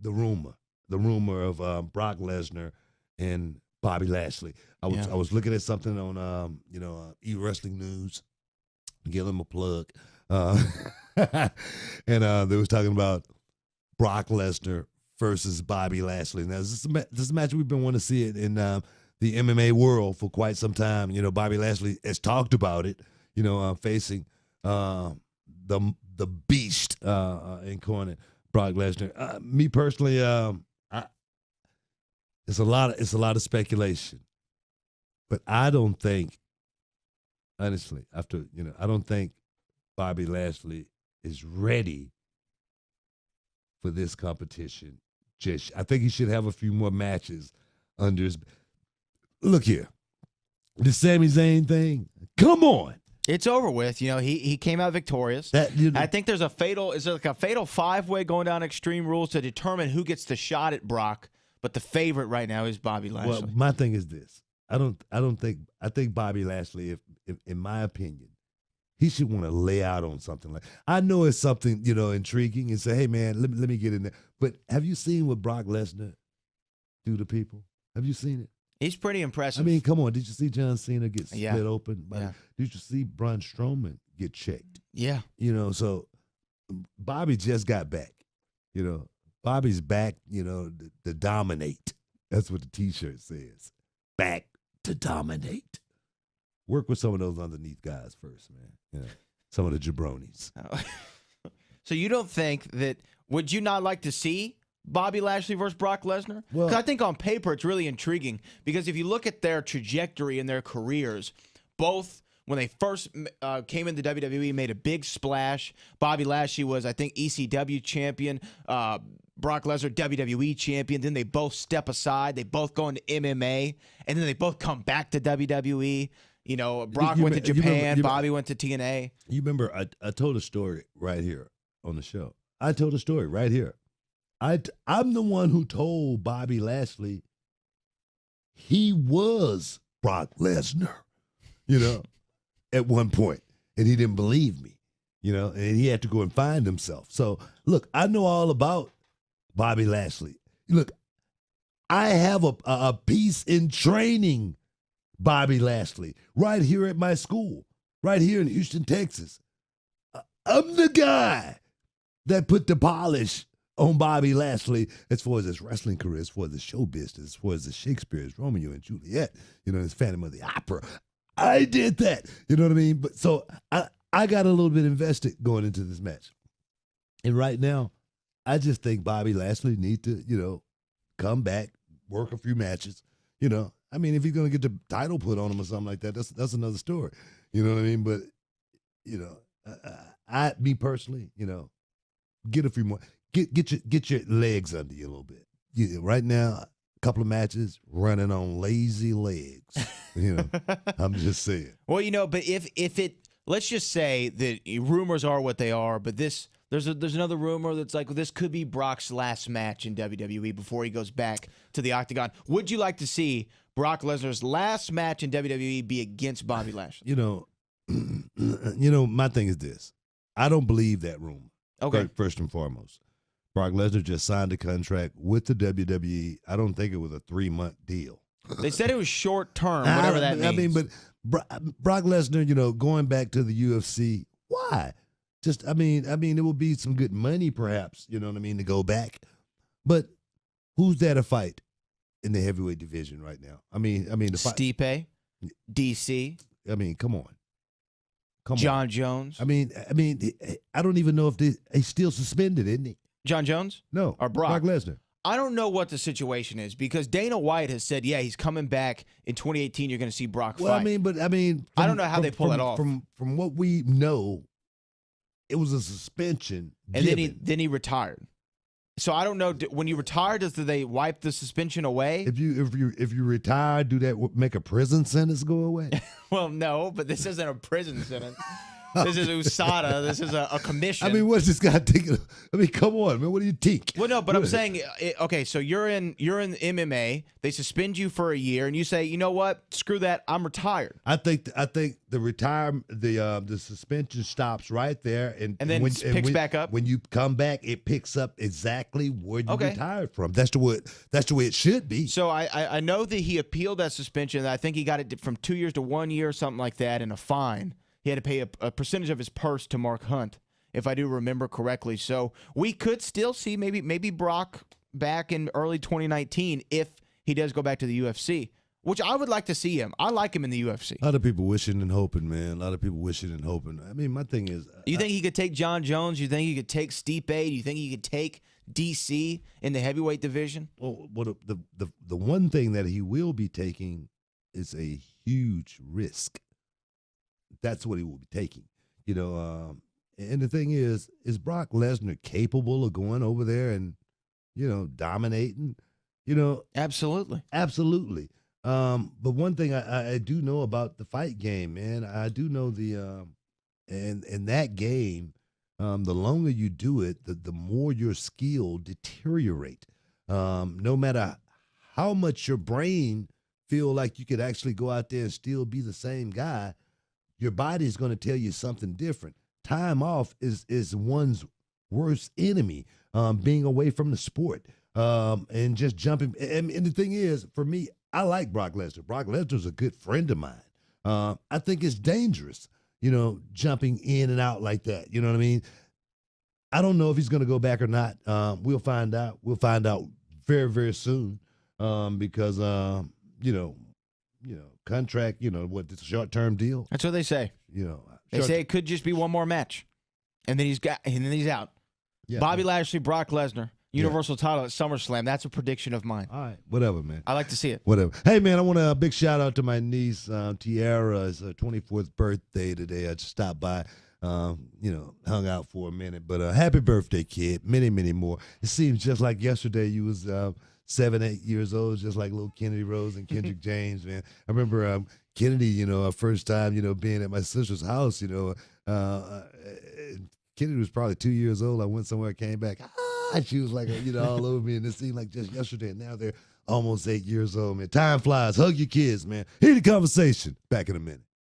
the rumor of Brock Lesnar and Bobby Lashley. I was looking at something on E-Wrestling News. Give them a plug. And they was talking about Brock Lesnar versus Bobby Lashley. Now, this is a match we've been wanting to see it in the MMA world for quite some time. You know, Bobby Lashley has talked about it, facing the beast incarnate, Brock Lesnar. Me personally, it's a lot of speculation. But I don't think, honestly, I don't think Bobby Lashley is ready for this competition. I think he should have a few more matches under his. Look here, the Sami Zayn thing. Come on, it's over with. He came out victorious. I think there's a fatal. Is there like a fatal 5-way going down Extreme Rules to determine who gets the shot at Brock? But the favorite right now is Bobby Lashley. Well, my thing is this. I think Bobby Lashley, if in my opinion, he should want to lay out on something like. I know it's something intriguing and say, hey man, let me get in there. But have you seen what Brock Lesnar do to people? Have you seen it? He's pretty impressive. I mean, come on. Did you see John Cena get split Yeah. open? Yeah. Did you see Braun Strowman get checked? Yeah. So Bobby just got back. Bobby's back, to dominate. That's what the T-shirt says. Back to dominate. Work with some of those underneath guys first, man. Some of the jabronis. So you don't think that, would you not like to see Bobby Lashley versus Brock Lesnar? Well, 'Cause I think on paper it's really intriguing because if you look at their trajectory and their careers, both when they first came into WWE, made a big splash. Bobby Lashley was, I think, ECW champion. Brock Lesnar, WWE champion. Then they both step aside. They both go into MMA. And then they both come back to WWE. Brock went to Japan. Bobby went to TNA. You remember I told a story right here on the show. I told a story right here. I'm the one who told Bobby Lashley he was Brock Lesnar, at one point. And he didn't believe me, and he had to go and find himself. So, look, I know all about Bobby Lashley. Look, I have a piece in training Bobby Lashley right here at my school, right here in Houston, Texas. I'm the guy that put the polish on Bobby Lashley as far as his wrestling career, as far as his show business, as far as the Shakespeare's Romeo and Juliet, his Phantom of the Opera. I did that. You know what I mean? But so I got a little bit invested going into this match. And right now, I just think Bobby Lashley needs to, come back, work a few matches. I mean, if he's going to get the title put on him or something like that, that's another story. You know what I mean? But, me personally, get a few more. Get your legs under you a little bit. Right now, a couple of matches running on lazy legs. I'm just saying. Well, but if it, let's just say that rumors are what they are, but there's another rumor that's like, well, this could be Brock's last match in WWE before he goes back to the Octagon. Would you like to see Brock Lesnar's last match in WWE be against Bobby Lashley? My thing is this. I don't believe that rumor. Okay. First and foremost. Brock Lesnar just signed a contract with the WWE. I don't think it was a 3-month deal. They said it was short term, whatever that means. I mean, but Brock Lesnar, going back to the UFC, why? Just, I mean, it will be some good money, perhaps, to go back. But who's there to fight in the heavyweight division right now? I mean, the fight. Stipe, DC. I mean, come on. John Jones. I mean, I don't even know if he's still suspended, isn't he? John Jones? No. Or Brock Lesnar. I don't know what the situation is because Dana White has said, yeah, he's coming back in 2018. You're going to see Brock fight. Well, I mean, I don't know how they pull that off. From what we know, it was a suspension. And then he retired. So I don't know. When you retire, do they wipe the suspension away? If you retire, do that make a prison sentence go away? Well, no, but this isn't a prison sentence. This is USADA. This is a commission. I mean, what's this guy thinking? I mean, come on, man. What do you think? Well, no, but I'm saying, okay, so you're in MMA. They suspend you for a year, and you say, you know what? Screw that. I'm retired. I think the retirement, the suspension stops right there, and then picks back up. When you come back, it picks up exactly where you retired from. That's the way it should be. So I know that he appealed that suspension. I think he got it from 2 years to 1 year, or something like that, and a fine. He had to pay a percentage of his purse to Mark Hunt, if I do remember correctly. So we could still see maybe Brock back in early 2019 if he does go back to the UFC, which I would like to see him. I like him in the UFC. A lot of people wishing and hoping, man. A lot of people wishing and hoping. I mean, my thing is... You think he could take John Jones? You think he could take Stipe? Do you think he could take DC in the heavyweight division? Well, the one thing that he will be taking is a huge risk. That's what he will be taking, and the thing is Brock Lesnar capable of going over there and, dominating? Absolutely. Absolutely. But one thing I do know about the fight game, man, I do know and that game, the longer you do it, the more your skill deteriorate. No matter how much your brain feel like you could actually go out there and still be the same guy, your body is going to tell you something different. Time off is one's worst enemy, being away from the sport, and just jumping. And the thing is, for me, I like Brock Lesnar. Brock Lesnar's a good friend of mine. I think it's dangerous, jumping in and out like that. You know what I mean? I don't know if he's going to go back or not. We'll find out. We'll find out very, very soon, because, contract, what, it's a short-term deal. That's what they say. They say it could just be one more match, and then he's out. Yeah, Bobby Lashley, Brock Lesnar, Universal title at SummerSlam. That's a prediction of mine. All right, whatever, man. I like to see it. Whatever. Hey, man, I want a big shout out to my niece, Tiara. It's her 24th birthday today. I just stopped by, hung out for a minute. But happy birthday, kid. Many, many more. It seems just like yesterday you was 7, 8 years old, just like little Kennedy Rose and Kendrick James, man. I remember Kennedy, our first time, being at my sister's house, Kennedy was probably 2 years old. I went somewhere, came back. She was like, all over me. And it seemed like just yesterday. And now they're almost 8 years old, man. Time flies. Hug your kids, man. Hear the conversation. Back in a minute.